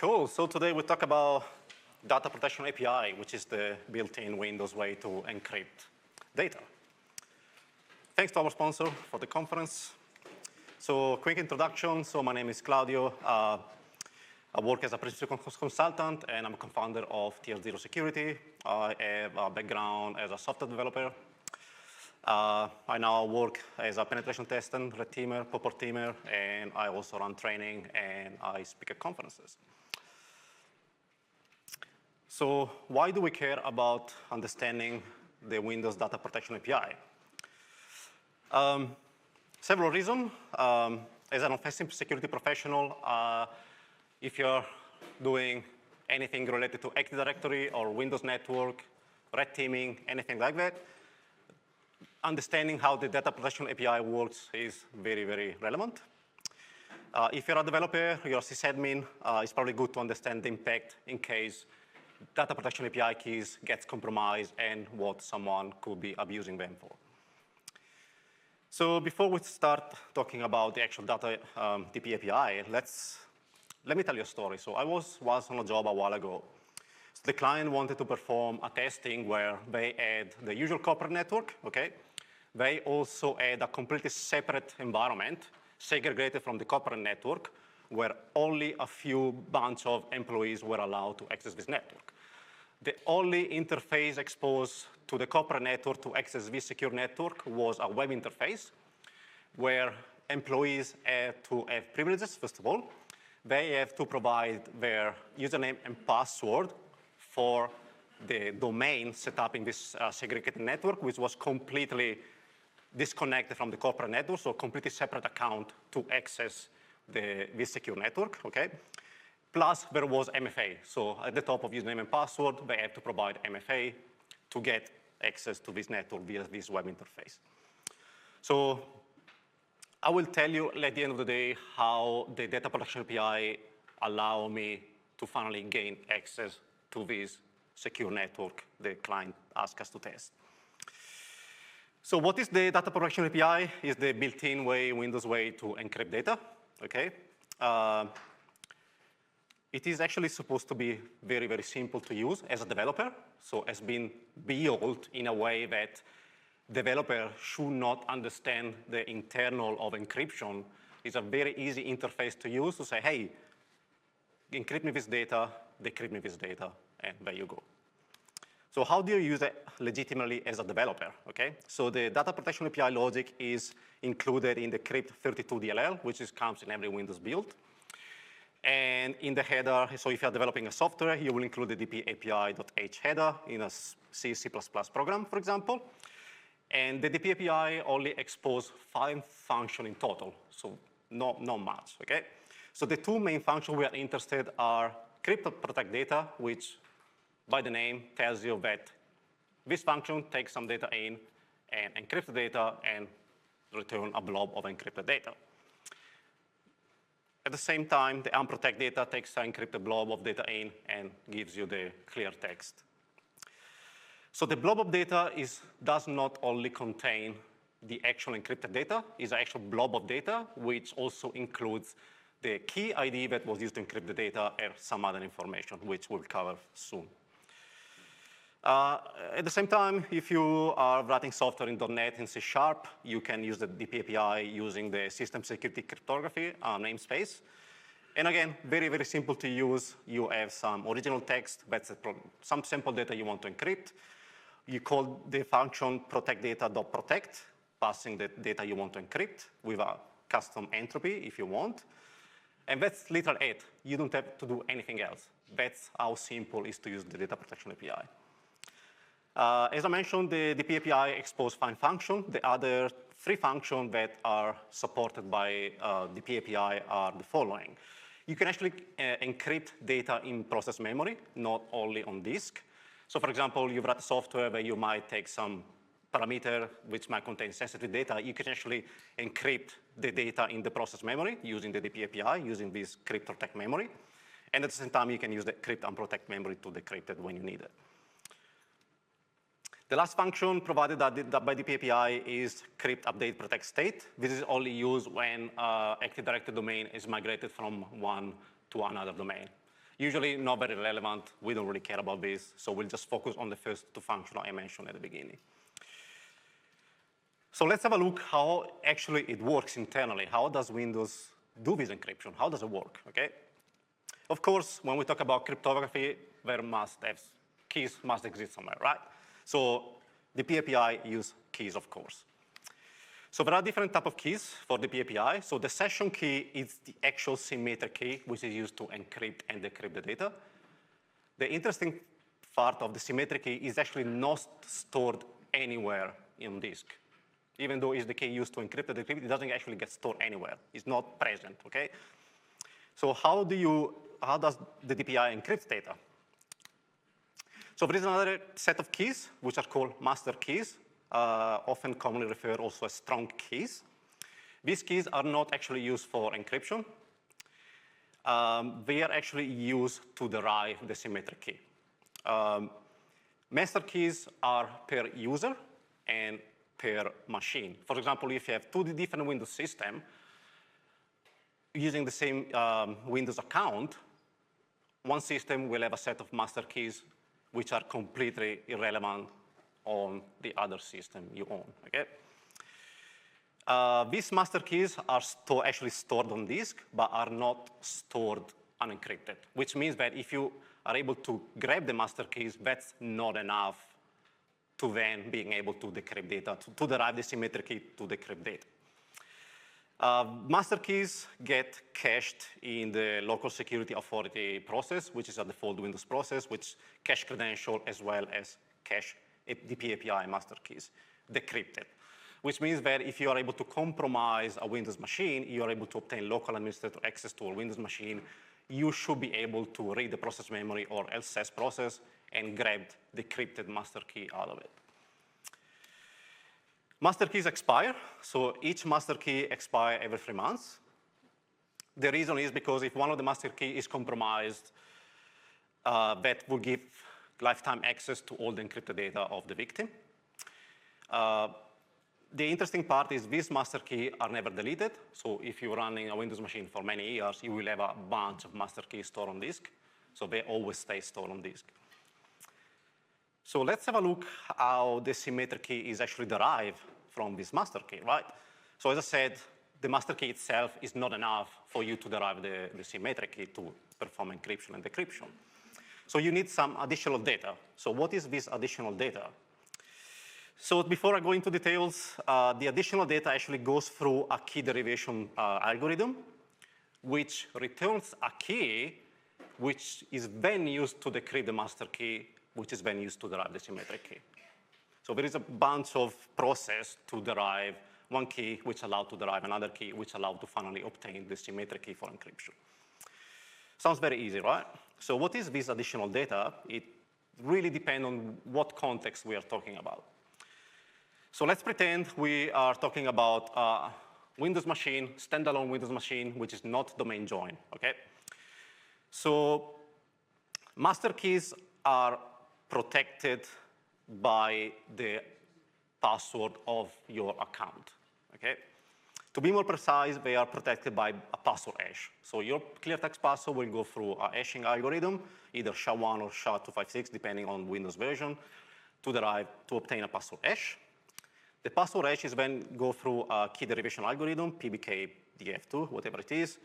Cool. So today we talk about data protection API, which is the built-in Windows way to encrypt data. Thanks to our sponsor for the conference. So quick introduction. So my name is Claudio. I work as a principal consultant, and I'm a co-founder of Tier0 Security. I have a background as a software developer. I now work as a penetration tester, red teamer, pop-up teamer, and I also run training, and I speak at conferences. So why do we care about understanding the Windows Data Protection API? Several reasons. As an offensive security professional, if you're doing anything related to Active Directory or Windows Network, red teaming, anything like that, understanding how the data protection API works is very, very relevant. If you're a developer, you're a sysadmin, it's probably good to understand the impact in case data protection API keys gets compromised and what someone could be abusing them for. So before we start talking about the actual data DPAPI, let me tell you a story. So I was on a job a while ago. So the client wanted to perform a testing where they had the usual corporate network, okay? They also had a completely separate environment, segregated from the corporate network, where only a few bunch of employees were allowed to access this network. The only interface exposed to the corporate network to access this secure network was a web interface, where employees had to have privileges, first of all. They have to provide their username and password for the domain set up in this segregated network, which was completely disconnected from the corporate network, so completely separate account to access this secure network, okay? Plus, there was MFA. So at the top of username and password, they have to provide MFA to get access to this network via this web interface. So I will tell you at the end of the day how the data protection API allow me to finally gain access to this secure network the client asked us to test. So what is the data protection API? It's the built-in Windows way to encrypt data, okay? It is actually supposed to be very, very simple to use as a developer. So it's been built in a way that developer should not understand the internal of encryption. It's a very easy interface to use to say, hey, encrypt me this data, decrypt me this data, and there you go. So how do you use it legitimately as a developer, okay? So the data protection API logic is included in the crypt32 DLL, which comes in every Windows build. And in the header, so if you're developing a software, you will include the DPAPI.h header in a C, C++ program, for example. And the DPAPI only exposes 5 functions in total, so not much, okay? So the 2 main functions we are interested are crypt protect data, which by the name tells you that this function takes some data in and encrypts the data and return a blob of encrypted data. At the same time, the unprotect data takes an encrypted blob of data in and gives you the clear text. So the blob of data does not only contain the actual encrypted data, it's an actual blob of data, which also includes the key ID that was used to encrypt the data and some other information, which we'll cover soon. At the same time, if you are writing software in .NET and C#, you can use the DPAPI using the system security cryptography namespace. And again, very, very simple to use. You have some original text, that's some sample data you want to encrypt. You call the function protectData.protect, passing the data you want to encrypt with a custom entropy if you want. And that's literally it. You don't have to do anything else. That's how simple it is to use the data protection API. As I mentioned, the DPAPI exposes 5 functions. The other 3 functions that are supported by DPAPI are the following. You can actually encrypt data in process memory, not only on disk. So for example, you write software where you might take some parameter which might contain sensitive data. You can actually encrypt the data in the process memory using the DPAPI, using this crypt protect memory. And at the same time, you can use the crypt and protect memory to decrypt it when you need it. The last function provided by DPAPI is crypt update protect state. This is only used when Active Directory domain is migrated from one to another domain. Usually not very relevant. We don't really care about this. So we'll just focus on the first two functions I mentioned at the beginning. So let's have a look how actually it works internally. How does Windows do this encryption? How does it work, okay? Of course, when we talk about cryptography, keys must exist somewhere, right? So the DPAPI use keys, of course. So there are different types of keys for the DPAPI. So the session key is the actual symmetric key, which is used to encrypt and decrypt the data. The interesting part of the symmetric key is actually not stored anywhere in disk. Even though it's the key used to encrypt and decrypt, it doesn't actually get stored anywhere. It's not present, okay? So how does the DPI encrypt data? So there is another set of keys, which are called master keys, often commonly referred also as strong keys. These keys are not actually used for encryption. They are actually used to derive the symmetric key. Master keys are per user and per machine. For example, if you have two different Windows systems using the same Windows account, one system will have a set of master keys which are completely irrelevant on the other system you own, okay? These master keys are actually stored on disk, but are not stored unencrypted, which means that if you are able to grab the master keys, that's not enough to then being able to decrypt data, to derive the symmetric key to decrypt data. Master keys get cached in the local security authority process, which is a default Windows process, which cache credential as well as cache DPAPI master keys decrypted, which means that if you are able to compromise a Windows machine, you are able to obtain local administrator access to a Windows machine, you should be able to read the process memory or LSS process and grab the decrypted master key out of it. Master keys expire, so each master key expires every 3 months. The reason is because if one of the master key is compromised, that will give lifetime access to all the encrypted data of the victim. The interesting part is these master keys are never deleted, so if you're running a Windows machine for many years, you will have a bunch of master keys stored on disk, so they always stay stored on disk. So let's have a look how the symmetric key is actually derived from this master key, right? So as I said, the master key itself is not enough for you to derive the symmetric key to perform encryption and decryption. So you need some additional data. So what is this additional data? So before I go into details, the additional data actually goes through a key derivation algorithm, which returns a key which is then used to decrypt the master key, which is then used to derive the symmetric key. So there is a bunch of process to derive one key, which allows to derive another key, which allows to finally obtain the symmetric key for encryption. Sounds very easy, right? So what is this additional data? It really depends on what context we are talking about. So let's pretend we are talking about a Windows machine, standalone Windows machine, which is not domain joined, okay? So master keys are protected by the password of your account, okay? To be more precise, they are protected by a password hash. So your clear text password will go through a hashing algorithm, either SHA-1 or SHA-256, depending on Windows version, to obtain a password hash. The password hash is then go through a key derivation algorithm, PBKDF2, whatever it is,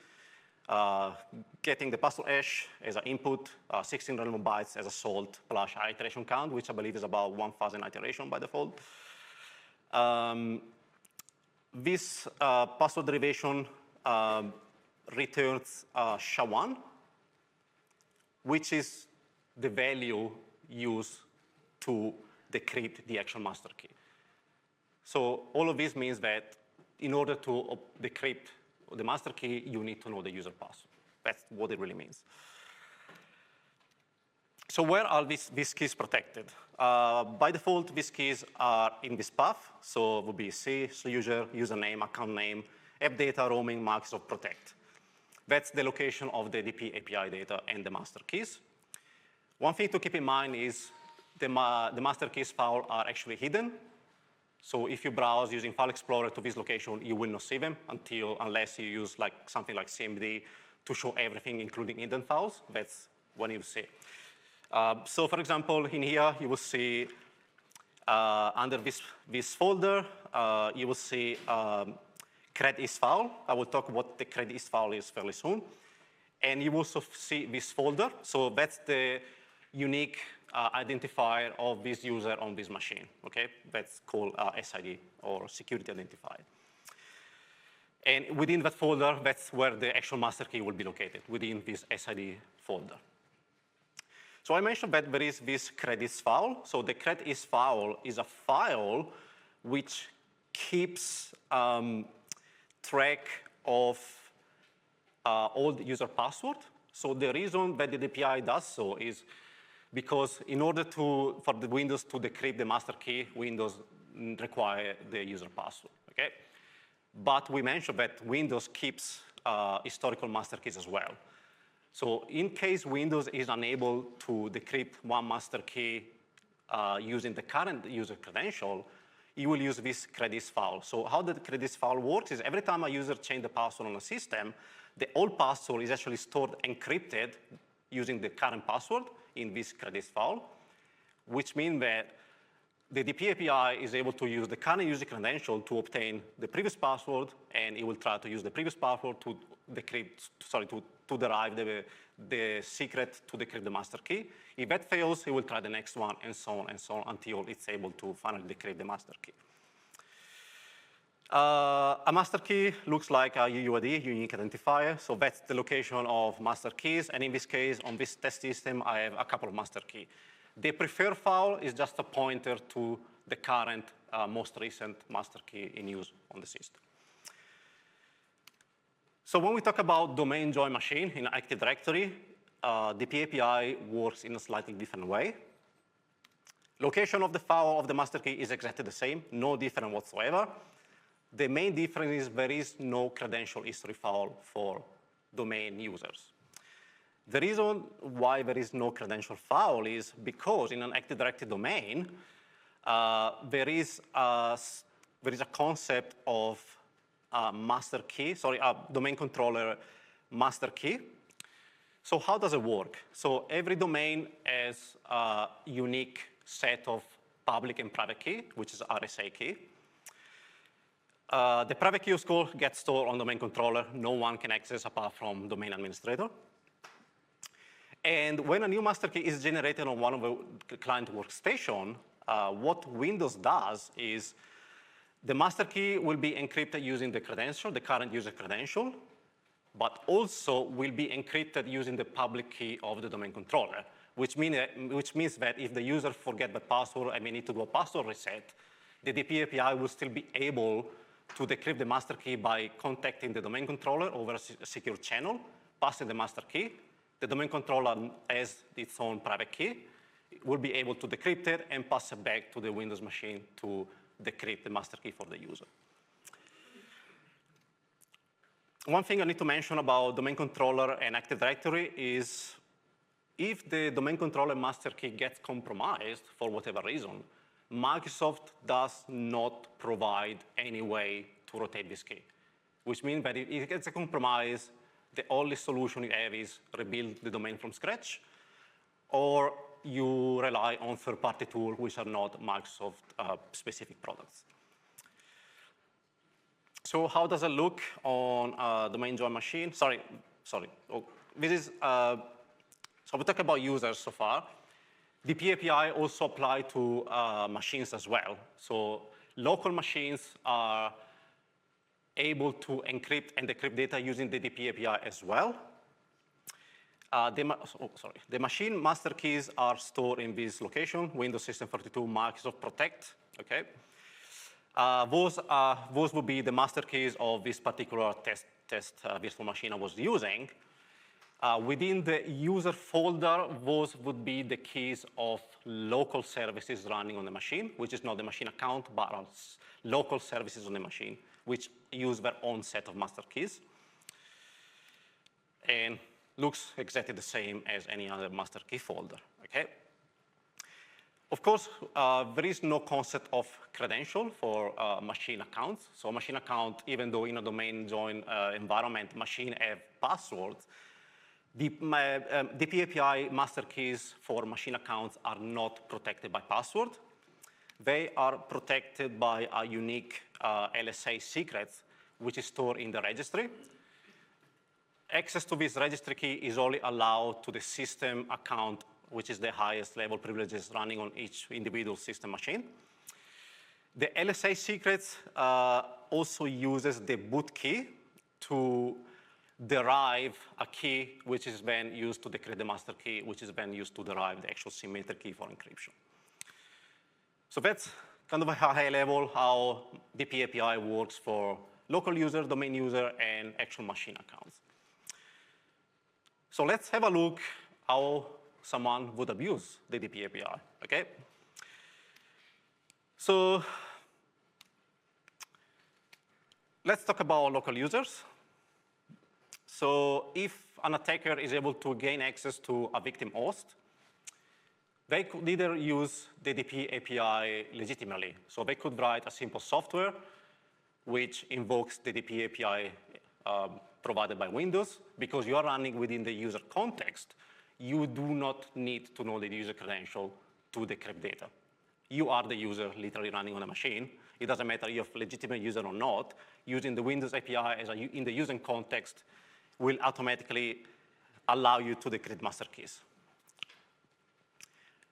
getting the password hash as an input, 16 random bytes as a salt plus iteration count, which I believe is about 1,000 iteration by default. This password derivation returns SHA-1, which is the value used to decrypt the actual master key. So all of this means that in order to decrypt the master key, you need to know the user password. That's what it really means. So where are these keys protected? By default, these keys are in this path. So it would be C, so username, account name, app data, roaming, Microsoft Protect. That's the location of the DPAPI data and the master keys. One thing to keep in mind is the master keys file are actually hidden. So if you browse using File Explorer to this location, you will not see them unless you use something like CMD to show everything, including hidden files. That's when you see. So for example, in here, you will see under this folder, you will see cred is file. I will talk what the cred is file is fairly soon. And you also see this folder. So that's the unique identifier of this user on this machine, okay? That's called SID, or security identifier. And within that folder, that's where the actual master key will be located, within this SID folder. So I mentioned that there is this credits file. So the credits file is a file which keeps track of all the user password. So the reason that the DPI does so is because in order for the Windows to decrypt the master key, Windows require the user password, okay? But we mentioned that Windows keeps historical master keys as well. So in case Windows is unable to decrypt one master key using the current user credential, you will use this credits file. So how the credits file works is every time a user changes the password on a system, the old password is actually stored encrypted using the current password in this credits file, which means that the DPAPI is able to use the current user credential to obtain the previous password, and it will try to use the previous password to decrypt, to derive the secret to decrypt the master key. If that fails, it will try the next one, and so on until it's able to finally decrypt the master key. A master key looks like a UUID, unique identifier. So that's the location of master keys. And in this case, on this test system, I have a couple of master keys. The preferred file is just a pointer to the current, most recent master key in use on the system. So when we talk about domain join machine in Active Directory, the DPAPI works in a slightly different way. Location of the file of the master key is exactly the same, no different whatsoever. The main difference is there is no credential history file for domain users. The reason why there is no credential file is because in an Active Directory domain, there is a concept of master key, a domain controller master key. So how does it work? So every domain has a unique set of public and private key, which is RSA key. The private key, of course, gets stored on domain controller. No one can access apart from domain administrator. And when a new master key is generated on one of the client workstation, what Windows does is the master key will be encrypted using the credential, the current user credential, but also will be encrypted using the public key of the domain controller, which means that if the user forgets the password and may need to do a password reset, the DPAPI will still be able to decrypt the master key by contacting the domain controller over a secure channel, passing the master key. The domain controller has its own private key. It will be able to decrypt it and pass it back to the Windows machine to decrypt the master key for the user. One thing I need to mention about domain controller and Active Directory is if the domain controller master key gets compromised for whatever reason, Microsoft does not provide any way to rotate this key, which means that if it gets a compromise, the only solution you have is rebuild the domain from scratch, or you rely on third-party tools which are not Microsoft-specific products. So how does it look on a domain join machine? Sorry. Oh, this is, so we talked about users so far. The DPAPI also apply to machines as well. So local machines are able to encrypt and decrypt data using the DPAPI as well. The machine master keys are stored in this location, Windows System 32 Microsoft Protect, okay? Those would be the master keys of this particular test virtual machine I was using. Within the user folder, those would be the keys of local services running on the machine, which is not the machine account, but local services on the machine, which use their own set of master keys. And looks exactly the same as any other master key folder, okay? Of course, there is no concept of credential for machine accounts. So machine account, even though in a domain join environment, machine have passwords, The DPAPI master keys for machine accounts are not protected by password. They are protected by a unique LSA secret, which is stored in the registry. Access to this registry key is only allowed to the system account, which is the highest level privileges running on each individual system machine. The LSA secret also uses the boot key to derive a key which is then used to decrypt the master key, which is then used to derive the actual symmetric key for encryption. So that's kind of a high level how DPAPI works for local user, domain user, and actual machine accounts. So let's have a look how someone would abuse the DPAPI, okay? So let's talk about local users. So if an attacker is able to gain access to a victim host, they could either use the DPAPI legitimately. So they could write a simple software which invokes the DPAPI provided by Windows. Because you are running within the user context, you do not need to know the user credential to decrypt data. You are the user literally running on a machine. It doesn't matter if you're a legitimate user or not. Using the Windows API in the user context will automatically allow you to decrypt master keys.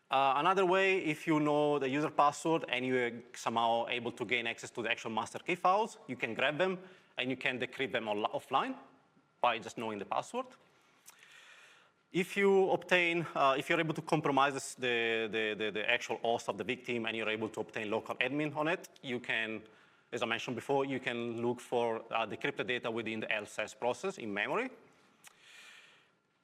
Another way, if you know the user password and you're somehow able to gain access to the actual master key files, you can grab them and you can decrypt them offline by just knowing the password. If you obtain, if you're able to compromise the actual host of the victim and you're able to obtain local admin on it, you can, as I mentioned before, you can look for decrypted data within the LSS process in memory.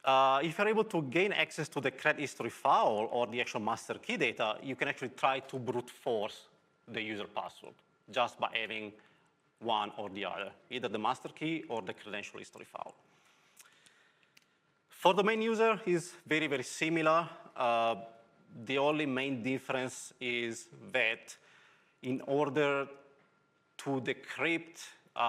If you're able to gain access to the credit history file or the actual master key data, you can actually try to brute force the user password just by having one or the other, either the master key or the credential history file. For the main user, is very, very similar. The only main difference is that in order to decrypt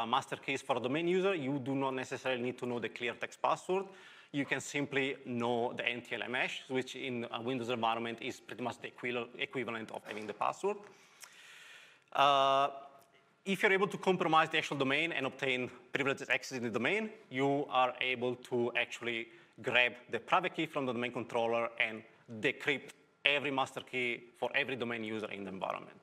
master keys for the main user, you do not necessarily need to know the clear text password. You can simply know the NTLM hash, which in a Windows environment is pretty much the equivalent of having the password. If you're able to compromise the actual domain and obtain privileged access in the domain, you are able to actually grab the private key from the domain controller and decrypt every master key for every domain user in the environment.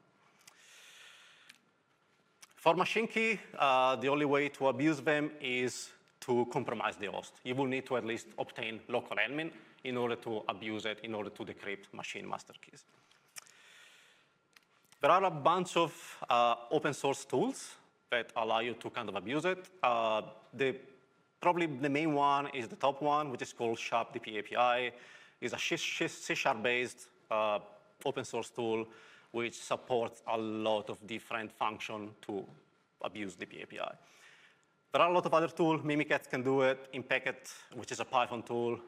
For machine key, the only way to abuse them is to compromise the host. You will need to at least obtain local admin in order to abuse it, in order to decrypt machine master keys. There are a bunch of open source tools that allow you to kind of abuse it. Probably the main one is the top one, which is called Sharp DPAPI. It's a C# based open source tool which supports a lot of different functions to abuse DPAPI. There are a lot of other tools. Mimikatz can do it. Impacket, which is a Python tool.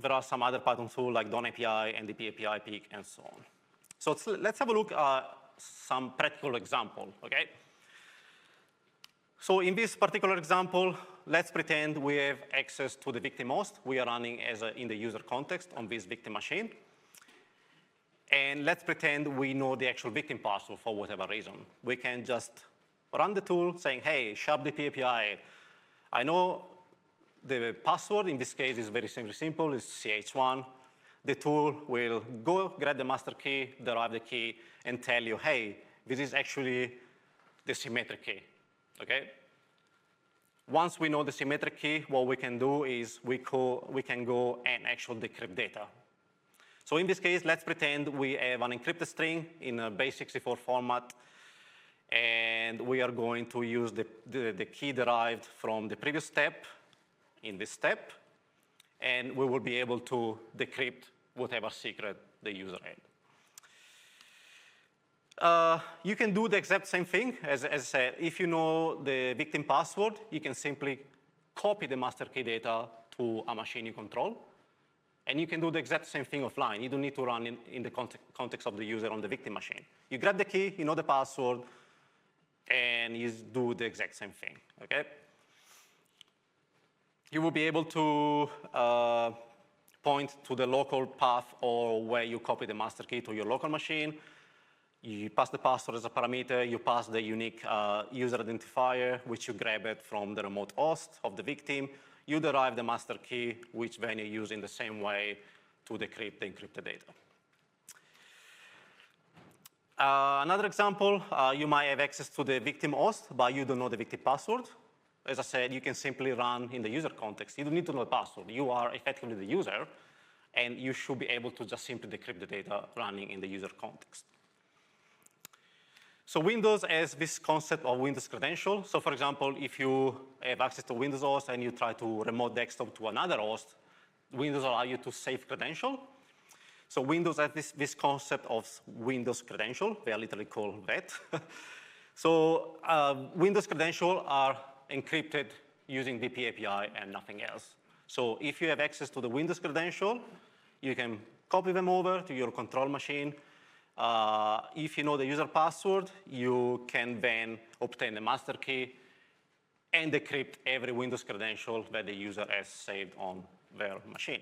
There are some other Python tools like DonAPI and DPAPI Peak and so on. So let's have a look at some practical example, okay? So in this particular example, let's pretend we have access to the victim host. We are running in the user context on this victim machine. And let's pretend we know the actual victim password for whatever reason. We can just run the tool saying, hey, Sharp DPAPI, I know the password. In this case, is very simple. It's ch1. The tool will go grab the master key, derive the key, and tell you, hey, this is actually the symmetric key, okay? Once we know the symmetric key, what we can do is we can go and actually decrypt data. So in this case, let's pretend we have an encrypted string in a base64 format, and we are going to use the key derived from the previous step in this step, and we will be able to decrypt whatever secret the user had. You can do the exact same thing. As I said, if you know the victim password, you can simply copy the master key data to a machine you control. And you can do the exact same thing offline. You don't need to run in the context of the user on the victim machine. You grab the key, you know the password, and you do the exact same thing, okay? you will be able to point to the local path or where you copy the master key to your local machine. You pass the password as a parameter. You pass the unique user identifier, which you grab it from the remote host of the victim. You derive the master key, which then you use in the same way to decrypt the encrypted data. Another example, you might have access to the victim host, but you don't know the victim password. As I said, you can simply run in the user context. You don't need to know the password. You are effectively the user, and you should be able to just simply decrypt the data running in the user context. So Windows has this concept of Windows credential. So for example, if you have access to Windows host and you try to remote desktop to another host, Windows allows you to save credential. So Windows has this concept of Windows credential. They are literally called that. So Windows credential are encrypted using DPAPI and nothing else. So if you have access to the Windows credential, you can copy them over to your control machine. If you know the user password, you can then obtain the master key and decrypt every Windows credential that the user has saved on their machine.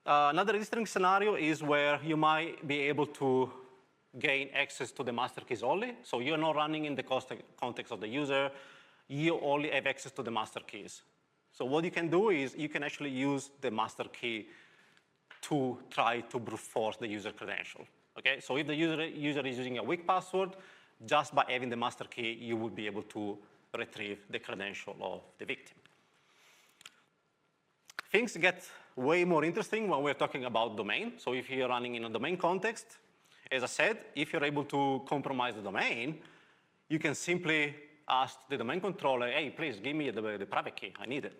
Another interesting scenario is where you might be able to gain access to the master keys only. So you're not running in the context of the user. You only have access to the master keys. So what you can do is you can actually use the master key to try to brute force the user credential. Okay? So if the user is using a weak password, just by having the master key, you will be able to retrieve the credential of the victim. Things get way more interesting when we're talking about domain. So if you're running in a domain context, as I said, if you're able to compromise the domain, you can simply ask the domain controller, hey, please give me the private key, I need it.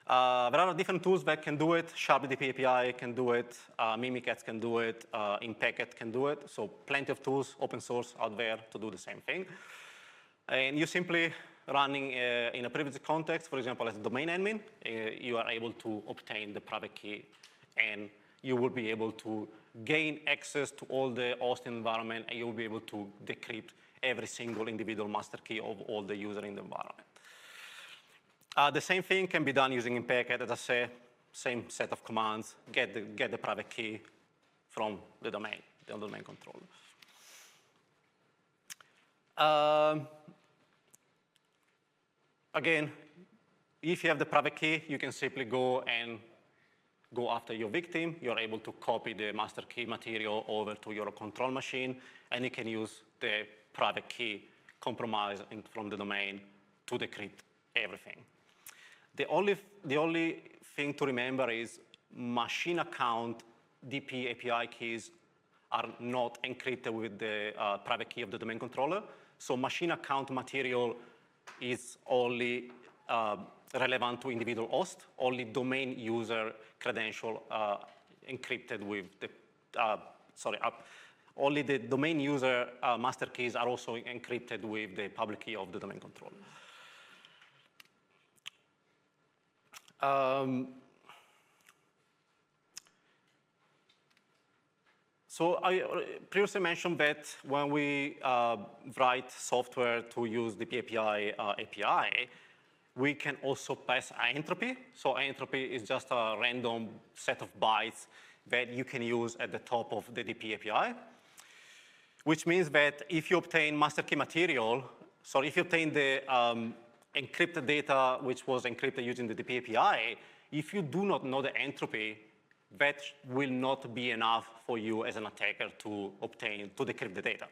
There are different tools that can do it. Sharp DPAPI can do it. Mimikatz can do it. Inpacket can do it. So plenty of tools, open source out there to do the same thing. And you simply running in a privileged context, for example, as a domain admin, you are able to obtain the private key, and you will be able to gain access to all the hosting environment, and you will be able to decrypt every single individual master key of all the user in the environment. The same thing can be done using Inpacket, as I said, same set of commands, get the private key from the domain controller. Again, if you have the private key, you can simply go after your victim. You're able to copy the master key material over to your control machine, and you can use the private key compromise from the domain to decrypt everything. The only thing to remember is machine account DPAPI keys are not encrypted with the private key of the domain controller. So machine account material is only relevant to individual host. Only domain user credential encrypted with the, only the domain user master keys are also encrypted with the public key of the domain controller. So I previously mentioned that when we write software to use the DPAPI API, we can also pass entropy. So entropy is just a random set of bytes that you can use at the top of the DPAPI, which means that if you obtain master key material, so if you obtain the encrypted data which was encrypted using the DPAPI, if you do not know the entropy, that will not be enough for you as an attacker to decrypt the data.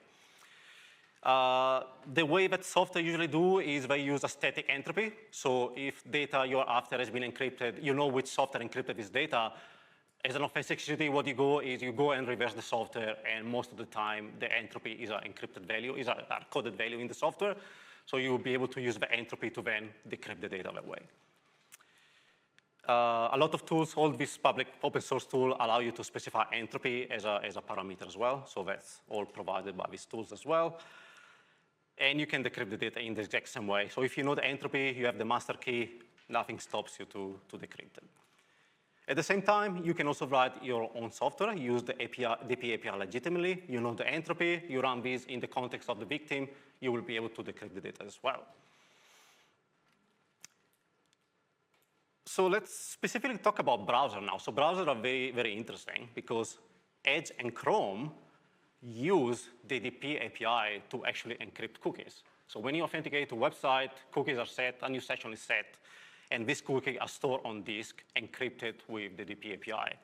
The way that software usually do is they use a static entropy. So if data you're after has been encrypted, you know which software encrypted this data. As an offensive security, what you go is you go and reverse the software, and most of the time the entropy is an encrypted value, is a coded value in the software. So you will be able to use the entropy to then decrypt the data that way. A lot of tools, all these public open source tools allow you to specify entropy as a parameter as well. So that's all provided by these tools as well. And you can decrypt the data in the exact same way. So if you know the entropy, you have the master key, nothing stops you to decrypt it. At the same time, you can also write your own software, use the DPAPI legitimately. You know the entropy, you run this in the context of the victim, you will be able to decrypt the data as well. So let's specifically talk about browser now. So browsers are very, very interesting because Edge and Chrome use the DPAPI to actually encrypt cookies. So when you authenticate to a website, cookies are set, a new session is set, and these cookies are stored on disk, encrypted with the DPAPI.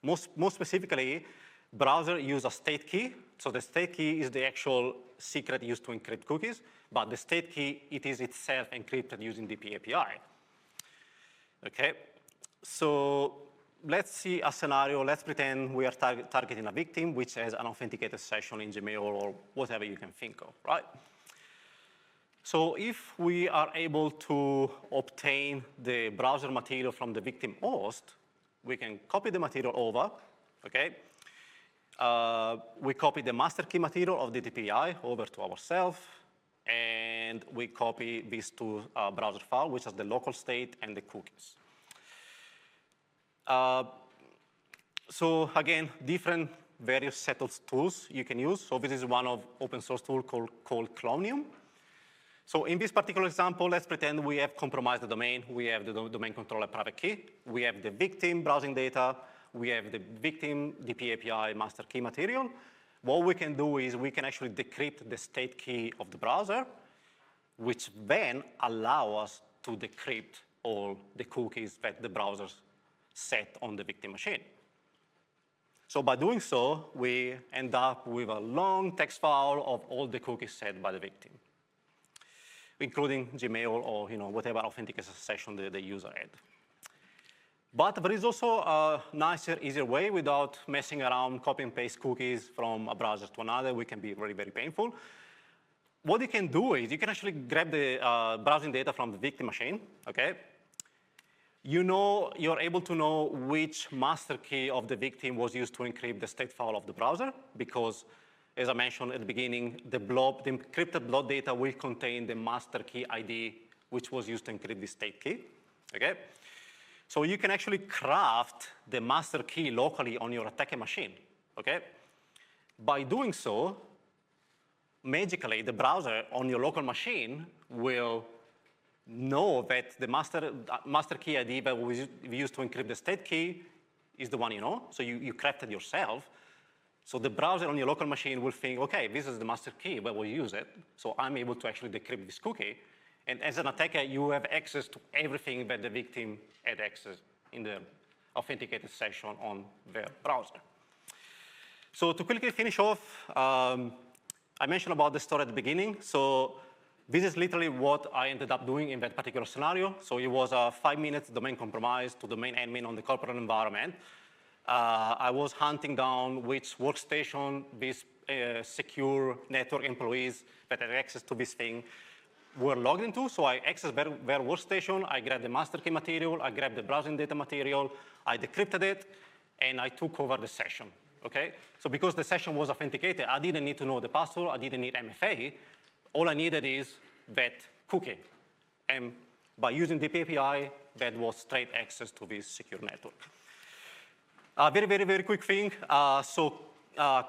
Most specifically, browser use a state key. So the state key is the actual secret used to encrypt cookies, but the state key, it is itself encrypted using DPAPI. Okay, so let's see a scenario. Let's pretend we are targeting a victim which has an authenticated session in Gmail or whatever you can think of, right? So if we are able to obtain the browser material from the victim host, we can copy the material over, okay? We copy the master key material of the DPI over to ourselves, and we copy these two browser files, which is the local state and the cookies. So again, different various set of tools you can use. So this is one of open source tool called Claudio. So in this particular example, let's pretend we have compromised the domain. We have the domain controller private key. We have the victim browsing data. We have the victim DPAPI master key material. What we can do is we can actually decrypt the state key of the browser, which then allow us to decrypt all the cookies that the browser set on the victim machine. So by doing so, we end up with a long text file of all the cookies set by the victim, including Gmail or whatever authentication session the user had. But there is also a nicer, easier way without messing around, copy and paste cookies from a browser to another, which can be very, very painful. What you can do is you can actually grab the browsing data from the victim machine, okay? You're able to know which master key of the victim was used to encrypt the state file of the browser because, as I mentioned at the beginning, the encrypted blob data will contain the master key ID, which was used to encrypt the state key, okay? So you can actually craft the master key locally on your attacker machine, okay? By doing so, magically, the browser on your local machine will know that the master key ID that was used to encrypt the state key is the one you know, so you crafted yourself. So the browser on your local machine will think, okay, this is the master key, but we'll use it, so I'm able to actually decrypt this cookie. And as an attacker, you have access to everything that the victim had access in the authenticated session on their browser. So to quickly finish off, I mentioned about the story at the beginning. So this is literally what I ended up doing in that particular scenario. So it was a 5-minute domain compromise to domain admin on the corporate environment. I was hunting down which workstation these secure network employees that had access to this thing were logged into. So I accessed their workstation, I grabbed the master key material, I grabbed the browsing data material, I decrypted it, and I took over the session, okay? So because the session was authenticated, I didn't need to know the password, I didn't need MFA. All I needed is that cookie. And by using DPAPI, that was straight access to this secure network. Very, very, very quick thing.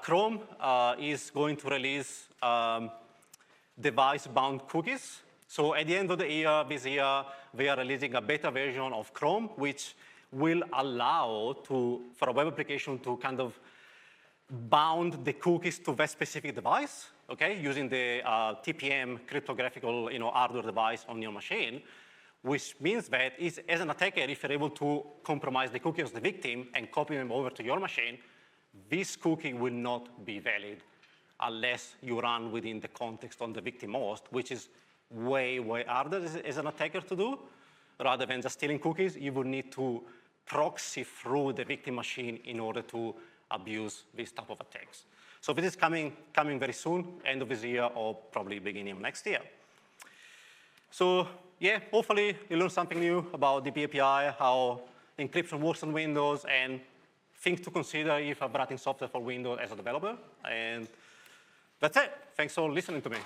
Chrome is going to release device-bound cookies. So at the end of the year, this year, we are releasing a beta version of Chrome, which will allow for a web application to kind of bound the cookies to that specific device, okay, using the TPM cryptographic hardware device on your machine, which means that as an attacker, if you're able to compromise the cookies of the victim and copy them over to your machine, this cookie will not be valid unless you run within the context on the victim host, which is way, way harder as an attacker to do. Rather than just stealing cookies, you would need to proxy through the victim machine in order to abuse this type of attacks. So this is coming very soon, end of this year or probably beginning of next year. So yeah, hopefully you learned something new about DPAPI, how encryption works on Windows, and things to consider if I'm writing software for Windows as a developer. And that's it. Thanks for listening to me.